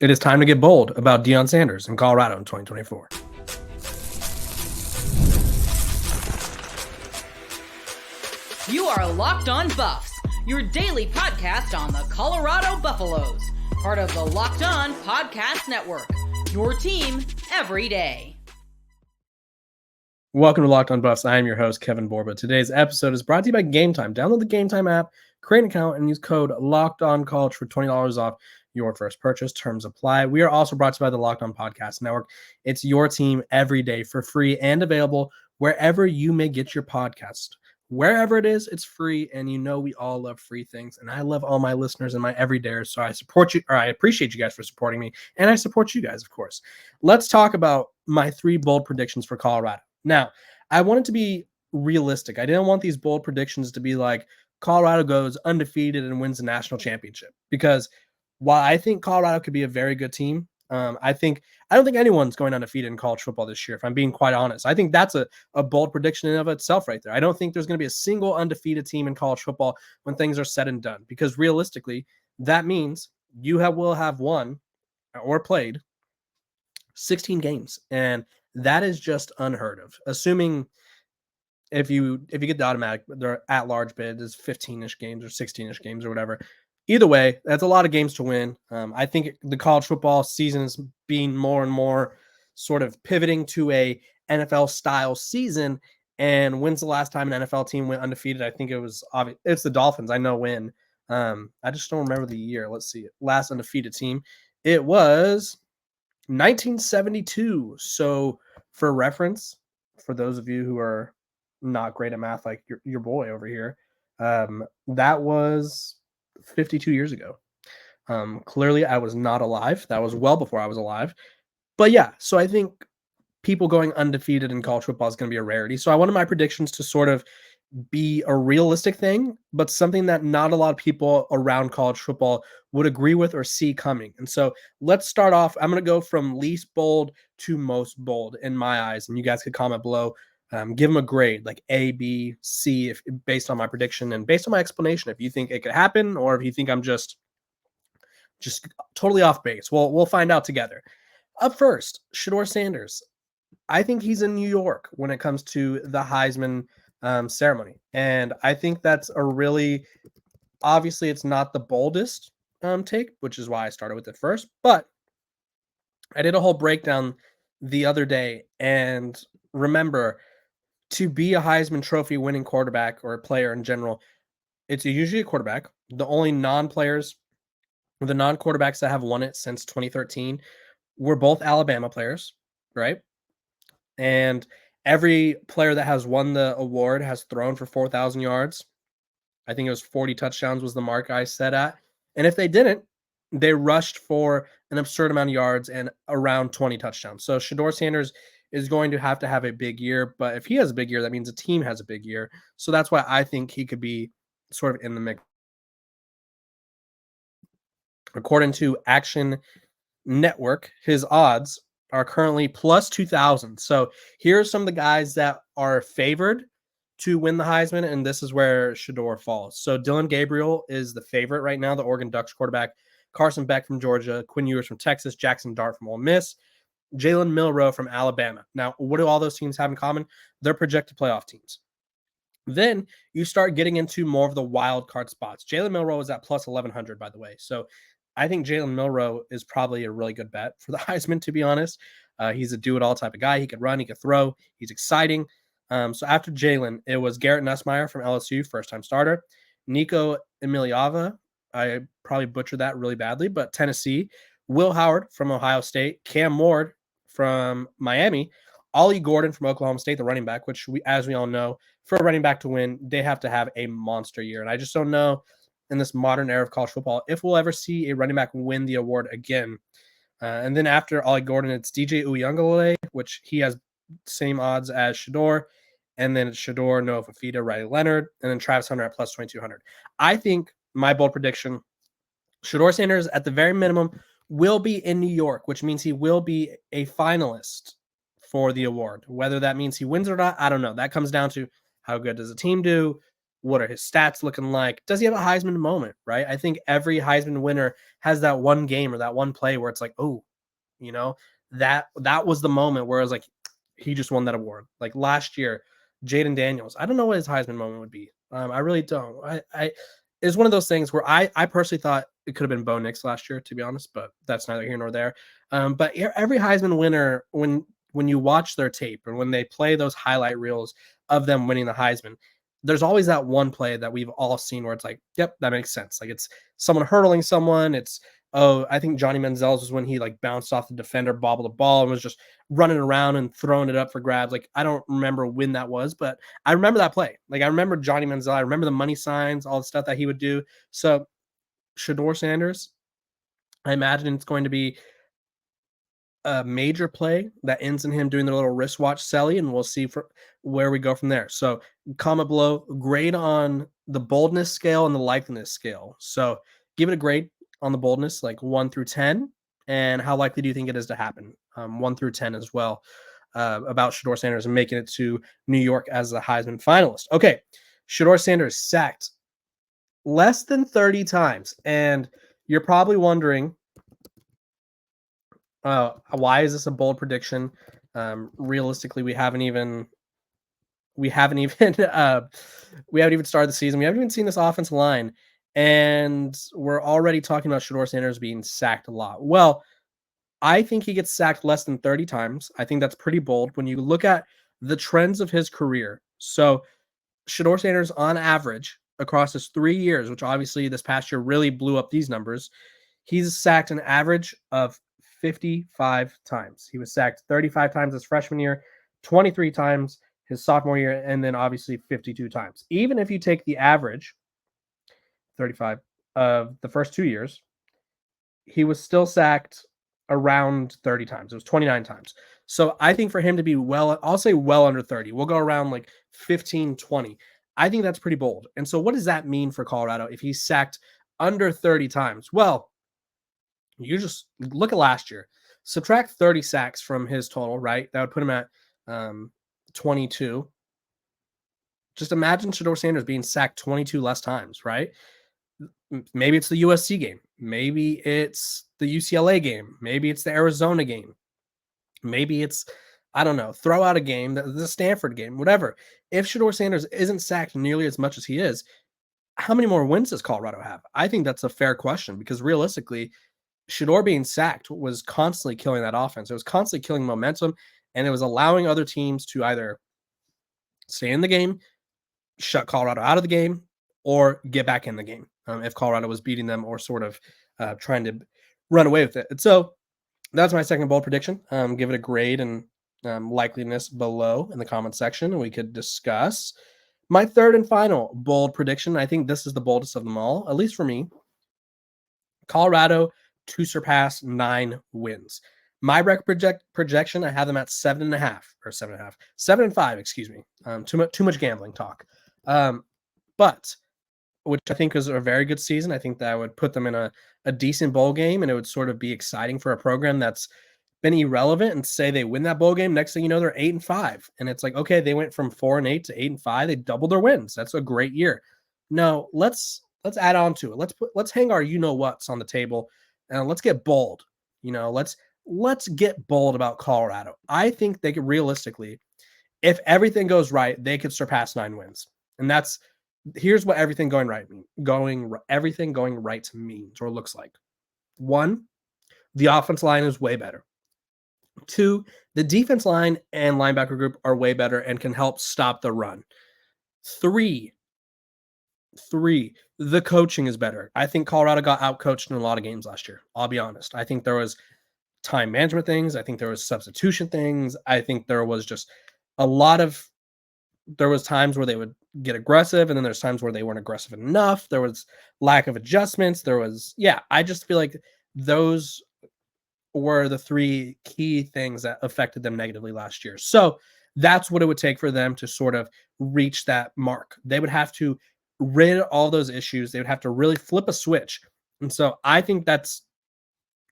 It is time to get bold about Deion Sanders in Colorado in 2024. You are Locked On Buffs, your daily podcast on the Colorado Buffaloes, part of the Locked On Podcast Network, your team every day. Welcome to Locked On Buffs. I am your host, Kevin Borba. Today's episode is brought to you by Game Time. Download the Game Time app, create an account, and use code LOCKEDONCollege for $20 off your first purchase. Terms apply. We are also brought to you by the Locked On Podcast Network. It's your team every day for free and available wherever you may get your podcast. Wherever it is, it's free, and you know we all love free things, and I love all my listeners and my everydayers, so I support you, or I appreciate you guys for supporting me, and I support you guys, of course. Let's talk about my 3 bold predictions for Colorado. Now, I want it to be realistic. I didn't want these bold predictions to be like Colorado goes undefeated and wins the national championship, because while I think Colorado could be a very good team, I don't think anyone's going undefeated in college football this year, if I'm being quite honest. I think that's a bold prediction in and of itself right there. I don't think there's going to be a single undefeated team in college football when things are said and done, because realistically, that means will have won or played 16 games, and that is just unheard of. Assuming if you get the automatic, their at-large bid is 15-ish games or 16-ish games or whatever. Either way, that's a lot of games to win. I think the college football season is being more and more sort of pivoting to a NFL-style season. And when's the last time an NFL team went undefeated? I think it was obvious. It's the Dolphins. I know when. I just don't remember the year. Let's see. Last undefeated team. It was 1972. So for reference, for those of you who are not great at math like your boy over here, that was 52 years ago. Clearly I was not alive. That was well before I was alive. But yeah, so I think people going undefeated in college football is going to be a rarity. So I wanted my predictions to sort of be a realistic thing, but something that not a lot of people around college football would agree with or see coming. And so let's start off. I'm going to go from least bold to most bold in my eyes, and you guys could comment below. Give them a grade like A, B, C, if based on my prediction and based on my explanation. If you think it could happen, or if you think I'm just totally off base, we'll find out together. Up first, Shedeur Sanders. I think he's in New York when it comes to the Heisman ceremony, and I think that's a really, obviously it's not the boldest take, which is why I started with it first. But I did a whole breakdown the other day, and remember, to be a Heisman Trophy winning quarterback or a player in general, it's usually a quarterback. The only non-quarterbacks that have won it since 2013 were both Alabama players, right? And every player that has won the award has thrown for 4,000 yards. I think it was 40 touchdowns was the mark I set at. And if they didn't, they rushed for an absurd amount of yards and around 20 touchdowns. So Shedeur Sanders is going to have a big year, but if he has a big year, that means the team has a big year. So that's why I think he could be sort of in the mix. According to Action Network, his odds are currently plus 2,000. So here are some of the guys that are favored to win the Heisman, and this is where Shedeur falls. So Dillon Gabriel is the favorite right now, the Oregon Ducks quarterback. Carson Beck from Georgia, Quinn Ewers from Texas, Jackson Dart from Ole Miss, Jalen Milroe from Alabama. Now, what do all those teams have in common? They're projected playoff teams. Then you start getting into more of the wild card spots. Jalen Milroe is at plus 1,100, by the way. So I think Jalen Milroe is probably a really good bet for the Heisman, to be honest. He's a do-it-all type of guy. He could run, he could throw. He's exciting. So after Jalen, it was Garrett Nussmeier from LSU, first-time starter. Nico Emiliava, I probably butchered that really badly, but Tennessee. Will Howard from Ohio State. Cam Ward from Miami. Ollie Gordon from Oklahoma State, the running back, which as we all know, for a running back to win, they have to have a monster year. And I just don't know in this modern era of college football if we'll ever see a running back win the award again. And then after Ollie Gordon, it's DJ Uiagalelei, which he has same odds as Shedeur. And then it's Shedeur, Noah Fafita, Riley Leonard, and then Travis Hunter at plus 2,200. I think my bold prediction, Shedeur Sanders at the very minimum will be in New York, which means he will be a finalist for the award. Whether that means he wins or not, I don't know. That comes down to how good does the team do, What are his stats looking like? Does he have a Heisman moment, right? I think every Heisman winner has that one game or that one play where it's like, oh, you know, that was the moment where I was like, he just won that award. Like last year, Jaden Daniels. I don't know what his Heisman moment would be. I really don't. I it's one of those things where I personally thought it could have been Bo Nix last year, to be honest, but that's neither here nor there. But every Heisman winner, when you watch their tape and when they play those highlight reels of them winning the Heisman, there's always that one play that we've all seen where it's like, yep, that makes sense. Like it's someone hurdling someone. It's I think Johnny Manziel's was when he like bounced off the defender, bobbled the ball, and was just running around and throwing it up for grabs. Like I don't remember when that was, but I remember that play. Like I remember Johnny Manziel. I remember the money signs, all the stuff that he would do. So Shedeur Sanders, I imagine it's going to be a major play that ends in him doing the little wristwatch celly, and we'll see where we go from there. So comment below, grade on the boldness scale and the likeliness scale. So give it a grade on the boldness, like 1 through 10, and how likely do you think it is to happen? 1 through 10 as well, about Shedeur Sanders and making it to New York as a Heisman finalist. Okay, Shedeur Sanders sacked less than 30 times, and you're probably wondering, why is this a bold prediction? Realistically, we haven't even we haven't even we haven't even started the season. We haven't even seen this offensive line, and we're already talking about Shedeur Sanders being sacked a lot. Well, I think he gets sacked less than 30 times. I think that's pretty bold when you look at the trends of his career. So Shedeur Sanders, on average, across his 3 years, which obviously this past year really blew up these numbers, he's sacked an average of 55 times. He was sacked 35 times his freshman year, 23 times his sophomore year, and then obviously 52 times. Even if you take the average, 35, of the first 2 years, he was still sacked around 30 times. It was 29 times. So I think for him to be I'll say well under 30. We'll go around like 15, 20. I think that's pretty bold. And so what does that mean for Colorado if he's sacked under 30 times? Well, you just look at last year, subtract 30 sacks from his total, right? That would put him at 22. Just imagine Shedeur Sanders being sacked 22 less times, right? Maybe it's the USC game. Maybe it's the UCLA game. Maybe it's the Arizona game. Maybe it's, I don't know, throw out a game, the Stanford game, whatever. If Shedeur Sanders isn't sacked nearly as much as he is, how many more wins does Colorado have? I think that's a fair question because realistically, Shedeur being sacked was constantly killing that offense. It was constantly killing momentum, and it was allowing other teams to either stay in the game, shut Colorado out of the game, or get back in the game if Colorado was beating them or sort of trying to run away with it. And so that's my second bold prediction. Give it a grade and likeliness below in the comment section, and we could discuss. My third and final bold prediction, I think this is the boldest of them all, at least for me. Colorado to surpass 9 wins. My record projection, I have them at 7.5 or 7.5, 7-5, excuse me. Too much gambling talk. But which I think is a very good season. I think that would put them in a decent bowl game, and it would sort of be exciting for a program that's been irrelevant, and say they win that bowl game. Next thing you know, they're 8-5. And it's like, okay, they went from 4-8 to 8-5. They doubled their wins. That's a great year. No, let's add on to it. Let's hang our what's on the table, and let's get bold. Let's get bold about Colorado. I think they could realistically, if everything goes right, they could surpass 9 wins. And here's what everything going right means or looks like. 1, the offense line is way better. 2, the defense line and linebacker group are way better and can help stop the run. 3, the coaching is better. I think Colorado got outcoached in a lot of games last year. I'll be honest. I think there was time management things. I think there was substitution things. I think there was just there was times where they would get aggressive, and then there's times where they weren't aggressive enough. There was lack of adjustments. I just feel like those were the 3 key things that affected them negatively last year. So that's what it would take for them to sort of reach that mark. They would have to rid all those issues. They would have to really flip a switch. And so I think that's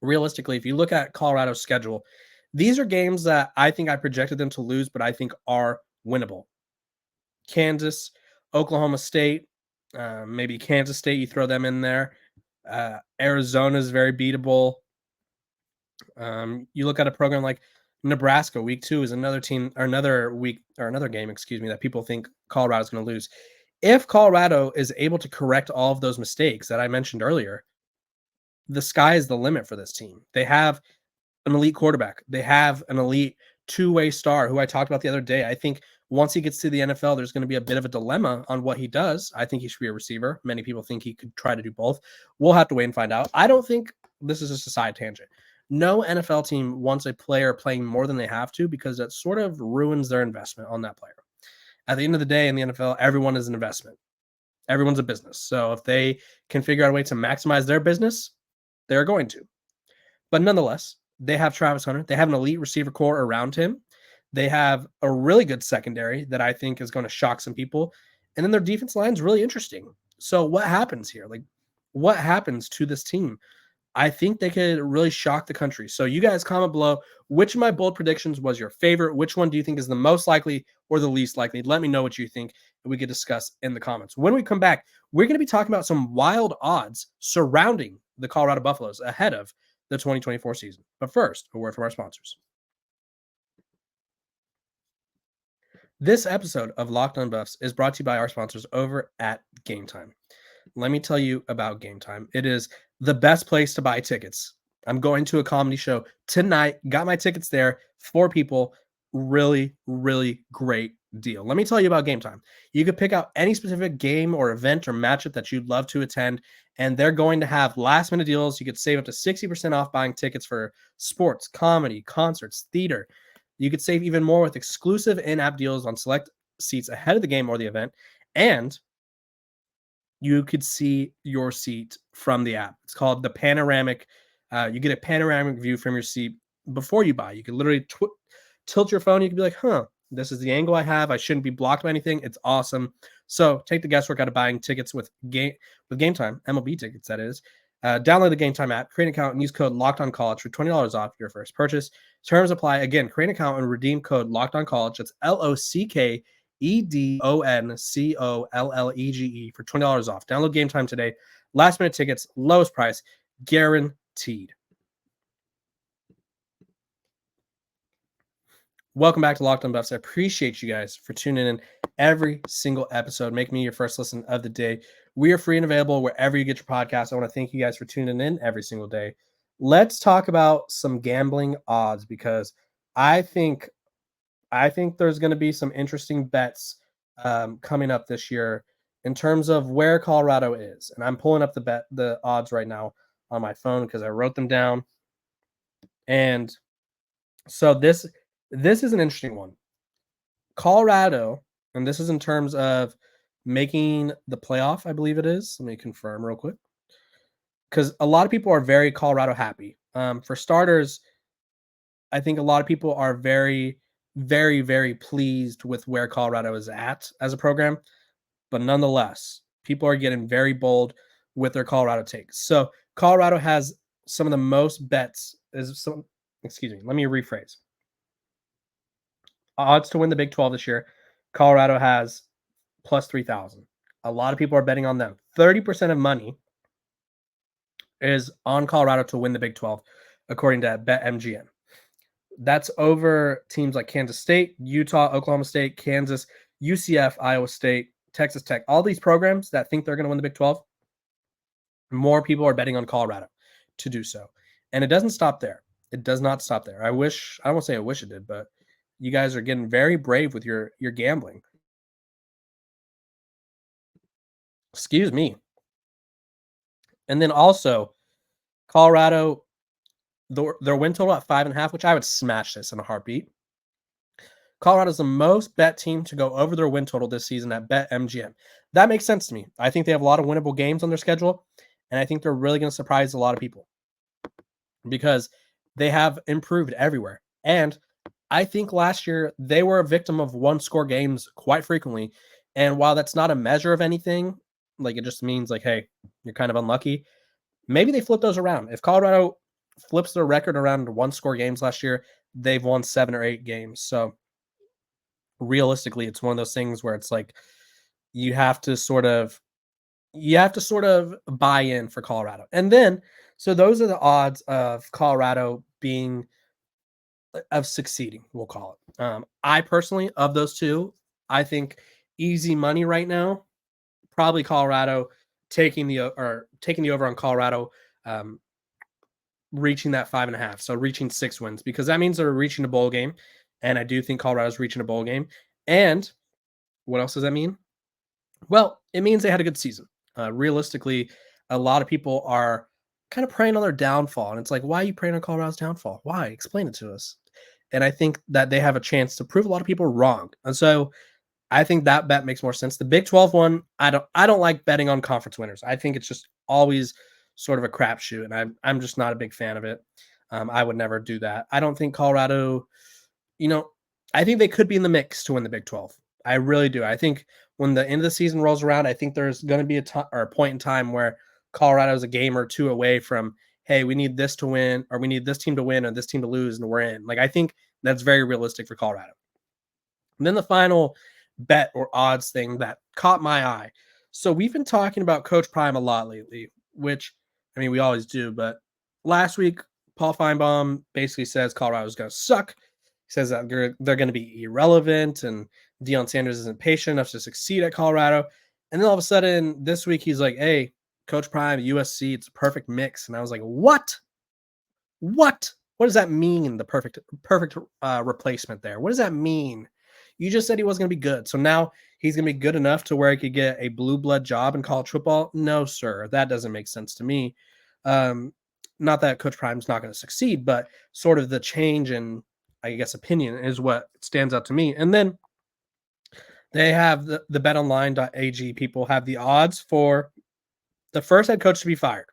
realistically, if you look at Colorado's schedule, these are games that I think I projected them to lose, but I think are winnable. Kansas, Oklahoma State, maybe Kansas State, you throw them in there. Arizona is very beatable. You look at a program like Nebraska, week 2 is another team or another week or another game, excuse me, that people think Colorado's going to lose. If Colorado is able to correct all of those mistakes that I mentioned earlier, the sky is the limit for this team. They have an elite quarterback. They have an elite two-way star who I talked about the other day. I think once he gets to the NFL, there's going to be a bit of a dilemma on what he does. I think he should be a receiver. Many people think he could try to do both. We'll have to wait and find out. I don't think this is just a side tangent. No NFL team wants a player playing more than they have to because that sort of ruins their investment on that player. At the end of the day, in the NFL, everyone is an investment. Everyone's a business. So if they can figure out a way to maximize their business, they're going to. But nonetheless, they have Travis Hunter. They have an elite receiver core around him. They have a really good secondary that I think is going to shock some people. And then their defense line is really interesting. So what happens here? Like, what happens to this team? I think they could really shock the country. So you guys comment below which of my bold predictions was your favorite. Which one do you think is the most likely or the least likely? Let me know what you think, and we could discuss in the comments. When we come back, we're going to be talking about some wild odds surrounding the Colorado Buffaloes ahead of the 2024 season. But first, a word from our sponsors. This episode of Locked On Buffs is brought to you by our sponsors over at Game Time. Let me tell you about Game Time. It is the best place to buy tickets. I'm going to a comedy show tonight. Got my tickets there. 4 people. Really, really great deal. Let me tell you about Game Time. You could pick out any specific game or event or matchup that you'd love to attend, and they're going to have last-minute deals. You could save up to 60% off buying tickets for sports, comedy, concerts, theater. You could save even more with exclusive in-app deals on select seats ahead of the game or the event, and you could see your seat from the app. It's called the panoramic. You get a panoramic view from your seat before you buy. You can literally tilt your phone. You can be like, this is the angle I have. I shouldn't be blocked by anything. It's awesome. So take the guesswork out of buying tickets with Game Time, MLB tickets, that is. Download the Game Time app, create an account, and use code LOCKEDONCollege for $20 off your first purchase. Terms apply. Again, create an account and redeem code LOCKEDONCollege. That's LOCKEDONCOLLEGE for $20 off. Download Game Time today. Last minute tickets, lowest price, guaranteed. Welcome back to Locked On Buffs. I appreciate you guys for tuning in every single episode. Make me your first listen of the day. We are free and available wherever you get your podcast. I want to thank you guys for tuning in every single day. Let's talk about some gambling odds because I think there's going to be some interesting bets coming up this year in terms of where Colorado is. And I'm pulling up the odds right now on my phone because I wrote them down. And so this is an interesting one. Colorado, and this is in terms of making the playoff, I believe it is. Let me confirm real quick. Because a lot of people are very Colorado happy. For starters, I think a lot of people are very, very, very pleased with where Colorado is at as a program. But nonetheless, people are getting very bold with their Colorado takes. So Colorado has some of the most bets. Let me rephrase. Odds to win the Big 12 this year, Colorado has plus 3,000. A lot of people are betting on them. 30% of money is on Colorado to win the Big 12, according to BetMGM. That's over teams like Kansas State, Utah, Oklahoma State, Kansas, UCF, Iowa State, Texas Tech. All these programs that think they're going to win the Big 12, more people are betting on Colorado to do so. And it doesn't stop there. It does not stop there. I won't say I wish it did, but you guys are getting very brave with your gambling. Excuse me. And then also, Colorado, their win total at 5.5, which I would smash this in a heartbeat. Colorado's the most bet team to go over their win total this season at BetMGM. That makes sense to me. I think they have a lot of winnable games on their schedule, and I think they're really going to surprise a lot of people because they have improved everywhere. And I think last year they were a victim of one-score games quite frequently. And while that's not a measure of anything, like it just means like, hey, you're kind of unlucky. Maybe they flip those around. If Colorado flips their record around one-score games last year, they've won 7 or 8 games. So realistically, it's one of those things where it's like you have to sort of buy in for Colorado. And then so those are the odds of Colorado being of succeeding, we'll call it. I personally, of those two, I think easy money right now, probably Colorado taking the over on Colorado, um, reaching that 5.5. So reaching 6 wins, because that means they're reaching a bowl game. And I do think Colorado's reaching a bowl game. And what else does that mean? Well, it means they had a good season. Realistically, a lot of people are kind of preying on their downfall. And it's like, why are you preying on Colorado's downfall? Why? Explain it to us. And I think that they have a chance to prove a lot of people wrong. And so I think that bet makes more sense. The Big 12 one, I don't like betting on conference winners. I think it's just always sort of a crapshoot, and I'm just not a big fan of it. I would never do that. I don't think Colorado, I think they could be in the mix to win the Big 12. I really do. I think when the end of the season rolls around, I think there's going to be a point in time where Colorado is a game or two away from, hey, we need this to win, or we need this team to win, or this team to lose, and we're in. Like, I think that's very realistic for Colorado. And then the final bet or odds thing that caught my eye. So we've been talking about Coach Prime a lot lately, which, I mean, we always do. But last week, Paul Feinbaum basically says Colorado's going to suck. He says that they're going to be irrelevant, and Deion Sanders isn't patient enough to succeed at Colorado. And then all of a sudden, this week, he's like, hey, Coach Prime, USC, it's a perfect mix. And I was like, what? What does that mean, the perfect replacement there? What does that mean? You just said he wasn't going to be good. So now he's going to be good enough to where he could get a blue blood job in college football? No, sir. That doesn't make sense to me. Not that Coach Prime's not going to succeed, but sort of the change in, I guess, opinion is what stands out to me. And then they have the betonline.ag people have the odds for the first head coach to be fired.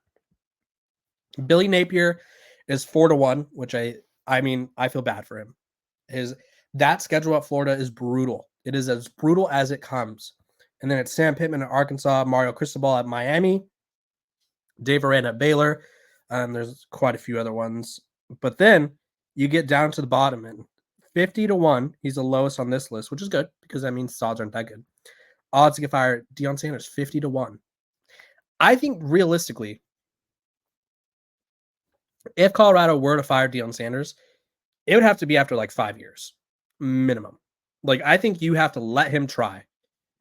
Billy Napier is 4-1, which I mean, I feel bad for him. That schedule at Florida is brutal. It is as brutal as it comes. And then it's Sam Pittman at Arkansas, Mario Cristobal at Miami, Dave Aranda at Baylor. There's quite a few other ones. But then you get down to the bottom, and 50-1, he's the lowest on this list, which is good because that means the odds aren't that good. Odds to get fired, Deion Sanders, 50-1. I think realistically, if Colorado were to fire Deion Sanders, it would have to be after like 5 years minimum. Like, I think you have to let him try,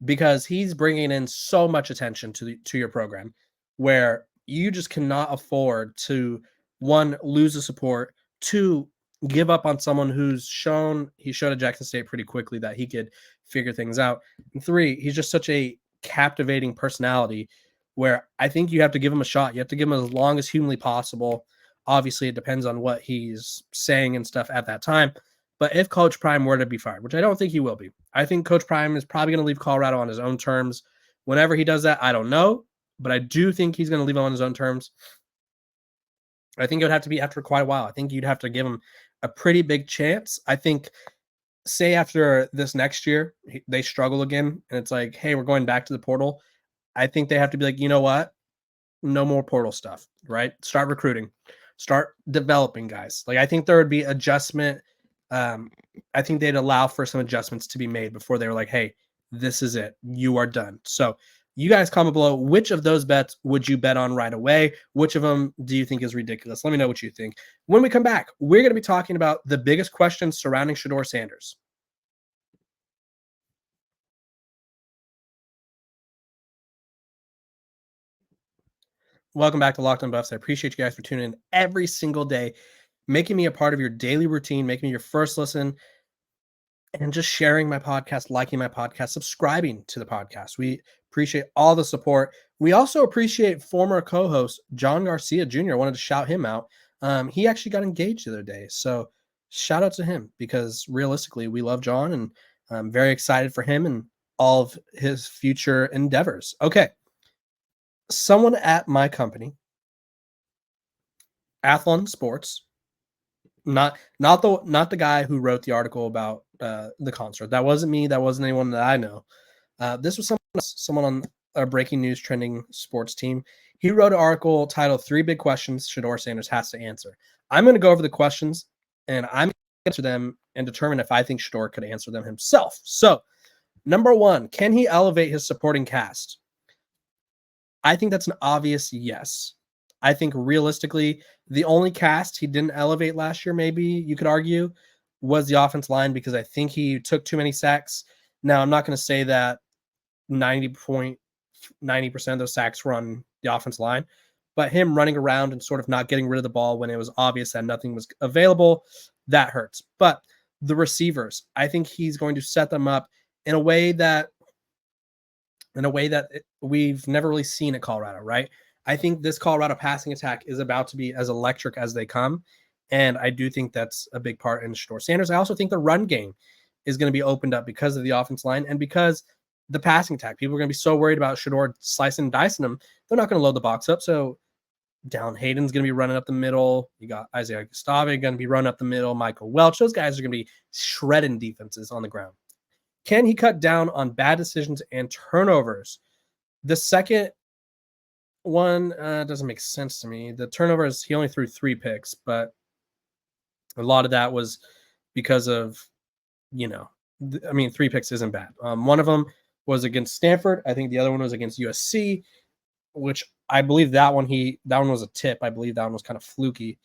because he's bringing in so much attention to your program, where you just cannot afford to, one, lose the support, two, give up on someone he showed at Jackson State pretty quickly that he could figure things out, and three, he's just such a captivating personality where I think you have to give him a shot. You have to give him as long as humanly possible. Obviously, it depends on what he's saying and stuff at that time. But if Coach Prime were to be fired, which I don't think he will be, I think Coach Prime is probably going to leave Colorado on his own terms. Whenever he does that, I don't know. But I do think he's going to leave him on his own terms. I think it would have to be after quite a while. I think you'd have to give him a pretty big chance. I think, say after this next year, they struggle again, and it's like, hey, we're going back to the portal. I think they have to be like, you know what? No more portal stuff, right? Start recruiting. Start developing guys. Like, I think there would be adjustment. I think they'd allow for some adjustments to be made before they were like, hey, this is it. You are done. So you guys comment below, which of those bets would you bet on right away? Which of them do you think is ridiculous? Let me know what you think. When we come back, we're going to be talking about the biggest questions surrounding Shedeur Sanders. Welcome back to Locked On Buffs. I appreciate you guys for tuning in every single day, making me a part of your daily routine, making me your first listen, and just sharing my podcast, liking my podcast, subscribing to the podcast. We appreciate all the support. We also appreciate former co-host John Garcia Jr. I wanted to shout him out. He actually got engaged the other day. So shout out to him, because realistically, we love John, and I'm very excited for him and all of his future endeavors. Okay. Someone at my company, Athlon Sports, not the guy who wrote the article about the concert. That wasn't me. That wasn't anyone that I know. This was someone on a breaking news trending sports team. He wrote an article titled 3 Big Questions Shedeur Sanders Has to Answer. I'm going to go over the questions, and I'm going to answer them and determine if I think Shedeur could answer them himself. So Number one, can he elevate his supporting cast? I think that's an obvious yes. I think realistically, the only cast he didn't elevate last year, maybe you could argue, was the offense line because I think he took too many sacks. Now, I'm not going to say that 90% of those sacks were on the offense line, but him running around and sort of not getting rid of the ball when it was obvious that nothing was available, that hurts. But the receivers, I think he's going to set them up in a way that we've never really seen at Colorado, right? I think this Colorado passing attack is about to be as electric as they come. And I do think that's a big part in Shedeur Sanders. I also think the run game is going to be opened up because of the offense line and because the passing attack. People are going to be so worried about Shedeur slicing and dicing them. They're not going to load the box up. So Dallin Hayden's going to be running up the middle. You got Isaiah Gustave going to be running up the middle. Michael Welch. Those guys are going to be shredding defenses on the ground. Can he cut down on bad decisions and turnovers? The second one doesn't make sense to me. The turnovers, he only threw 3 picks, but a lot of that was because of, 3 picks isn't bad. One of them was against Stanford. I think the other one was against USC, which I believe that one was a tip. I believe that one was kind of fluky.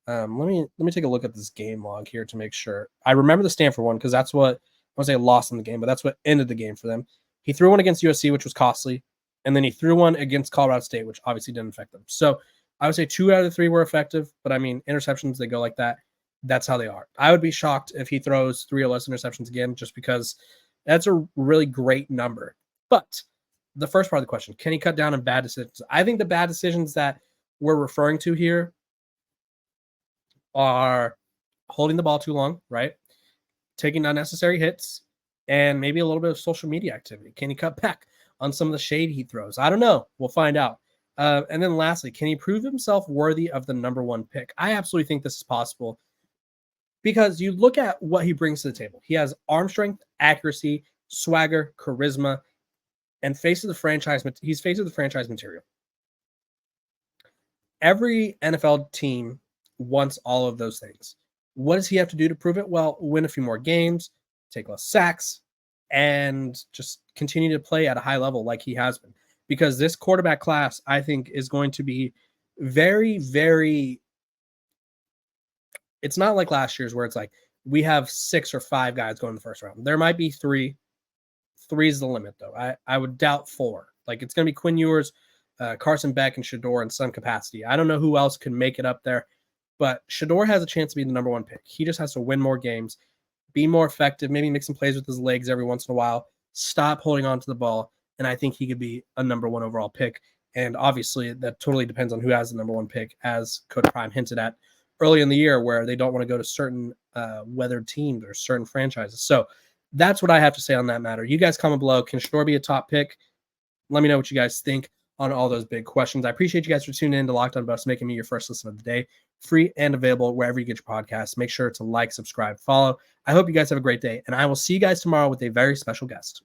Let me take a look at this game log here to make sure. I remember the Stanford one because that's what I say lost in the game, but that's what ended the game for them. He threw one against USC, which was costly, and then he threw one against Colorado State, which obviously didn't affect them. So I would say 2 out of the 3 were effective, but I mean, interceptions, they go like that. That's how they are. I would be shocked if he throws 3 or less interceptions again, just because that's a really great number. But the first part of the question, can he cut down on bad decisions? I think the bad decisions that we're referring to here are holding the ball too long, right? Taking unnecessary hits, and maybe a little bit of social media activity. Can he cut back on some of the shade he throws? I don't know. We'll find out. And then lastly, can he prove himself worthy of the number 1 pick? I absolutely think this is possible because you look at what he brings to the table. He has arm strength, accuracy, swagger, charisma, and he's face of the franchise material. Every NFL team wants all of those things. What does he have to do to prove it? Well, win a few more games, take less sacks, and just continue to play at a high level like he has been. Because this quarterback class, I think, is going to be very, very... It's not like last year's where it's like we have 6 or 5 guys going in the first round. There might be 3. 3 is the limit, though. I would doubt 4. Like, it's going to be Quinn Ewers, Carson Beck, and Shedeur in some capacity. I don't know who else can make it up there. But Shedeur has a chance to be the number 1 pick. He just has to win more games, be more effective, maybe make some plays with his legs every once in a while, stop holding on to the ball, and I think he could be a number 1 overall pick. And obviously, that totally depends on who has the number 1 pick, as Coach Prime hinted at early in the year, where they don't want to go to certain weathered teams or certain franchises. So that's what I have to say on that matter. You guys comment below. Can Shedeur be a top pick? Let me know what you guys think on all those big questions. I appreciate you guys for tuning in to Locked On Buffs, making me your first listen of the day. Free and available wherever you get your podcasts. Make sure to like, subscribe, follow. I hope you guys have a great day, and I will see you guys tomorrow with a very special guest.